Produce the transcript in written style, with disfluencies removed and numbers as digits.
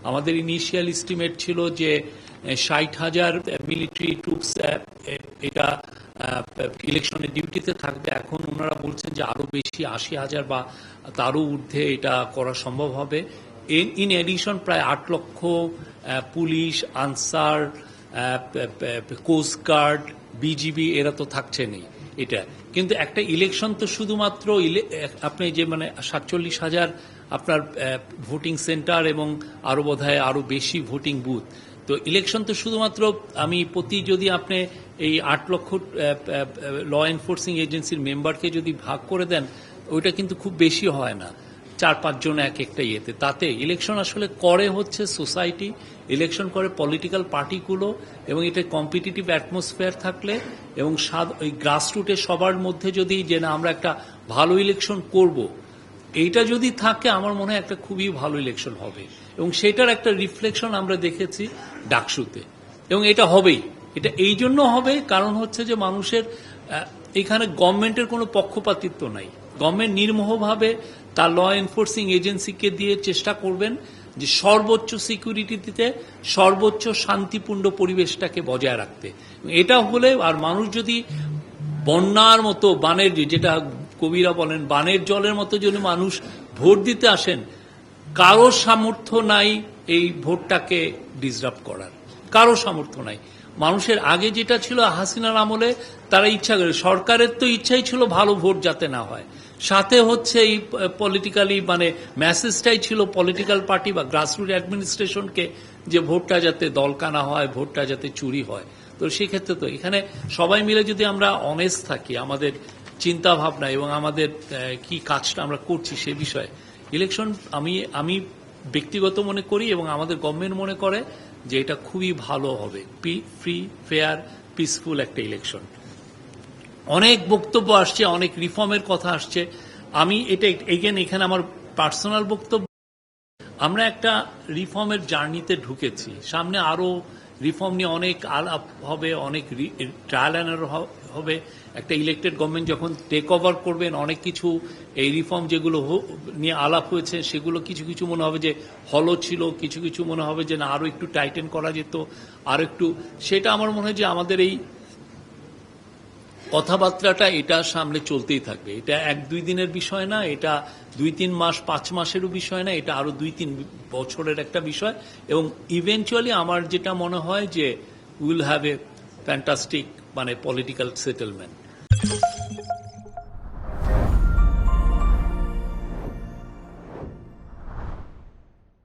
আমাদের initial estimate ছিল যে 60,000 মিলিটারি ট্রুপস এটা ইলেকশনের ডিউটিতে থাকবে। এখন ওনারা বলছেন যে আরো বেশি 80,000 বা তারও ঊর্ধ্বে এটা করা সম্ভব হবে। ইন এডিশন প্রায় 8 লক্ষ পুলিশ, আনসার, কোস্টগার্ড, বিজিবি এরা তো থাকছেনই। এটা কিন্তু একটা ইলেকশন তো শুধুমাত্র আপনি যে 47,000 আপনার ভোটিং সেন্টার এবং আরো বোধহয় আরো বেশি ভোটিং বুথ। তো ইলেকশন তো শুধুমাত্র আমি যদি আপনি এই 8 লক্ষ ল এনফোর্সিং এজেন্সির মেম্বারকে যদি ভাগ করে দেন, ওইটা কিন্তু খুব বেশি হয় না, 4-5 জন এক একটা ইয়েতে। তাতে ইলেকশন আসলে করে হচ্ছে সোসাইটি, ইলেকশন করে পলিটিক্যাল পার্টিগুলো, এবং এটা কম্পিটিটিভ অ্যাটমসফিয়ার থাকলে এবং ওই গ্রাসরুটে সবার মধ্যে যদি যে না আমরা একটা ভালো ইলেকশন করব, এইটা যদি থাকে আমার মনে হয় একটা খুবই ভালো ইলেকশন হবে। এবং সেটার একটা রিফ্লেকশন আমরা দেখেছি ডাকসুতে, এবং এটা হবেই। এটা এই জন্য হবে কারণ হচ্ছে যে মানুষের এখানে গভর্নমেন্টের কোনো পক্ষপাতিত্ব নাই। গভর্নমেন্ট নির্মোহভাবে তার ল এনফোর্সিং এজেন্সিকে দিয়ে চেষ্টা করবেন যে সর্বোচ্চ সিকিউরিটি দিতে, সর্বোচ্চ শান্তিপূর্ণ পরিবেশটাকে বজায় রাখতে। এটা হলে আর মানুষ যদি বন্যার মতো বানের, যেটা কবিরা বলেন বানের জলের মতো যদি মানুষ ভোট দিতে আসেন, কারো সামর্থ্য নাই এই ভোটটাকে ডিসরাপ্ট করার, কারো সামর্থ্য নাই। মানুষের আগে যেটা ছিল হাসিনার আমলে, তারা ইচ্ছা করে, সরকারের তো ইচ্ছাই ছিল ভালো ভোট যাতে না হয়, সাথে হচ্ছে এই পলিটিক্যালি মেসেজটাই ছিল পলিটিক্যাল পার্টি বা গ্রাসরুট অ্যাডমিনিস্ট্রেশনকে যে ভোটটা যাতে দলকানা হয়, ভোটটা যাতে চুরি হয়। তো সেক্ষেত্রে তো এখানে সবাই মিলে যদি আমরা অনেস্ট থাকি আমাদের চিন্তা ভাবনা এবং আমাদের কি কাজটা আমরা করছি সে বিষয়ে, ইলেকশন আমি ব্যক্তিগত মনে করি এবং আমাদের গভর্নমেন্ট মনে করে যে এটা খুবই ভালো হবে, ফ্রি, ফেয়ার, পিসফুল একটা ইলেকশন। অনেক বক্তব্য আসছে, অনেক রিফর্মের কথা আসছে। আমি এটা এখানে আমার পার্সোনাল বক্তব্য, আমরা একটা রিফর্মের জার্নিতে ঢুকেছি, সামনে আরো রিফর্ম নিয়ে অনেক আলাপ হবে, অনেক ট্রায়াল অ্যান্ড হবে। একটা ইলেক্টেড গভর্নমেন্ট যখন টেক ওভার করবেন, অনেক কিছু এই রিফর্ম যেগুলো নিয়ে আলাপ হয়েছে সেগুলো কিছু কিছু মনে হবে যে হলো ছিল, কিছু কিছু মনে হবে যে না আরো একটু টাইটেন করা যেত, আরো একটু। সেটা আমার মনে হয় যে আমাদের এই কথাবার্তাটা এটা সামনে চলতেই থাকবে। এটা 1-2 দিনের বিষয় না, এটা 2-3 মাস 5 মাসেরও বিষয় না, এটা আরো 2-3 বছরের একটা বিষয়। এবং ইভেনচুয়ালি আমার যেটা মনে হয় যে will have a fantastic political settlement.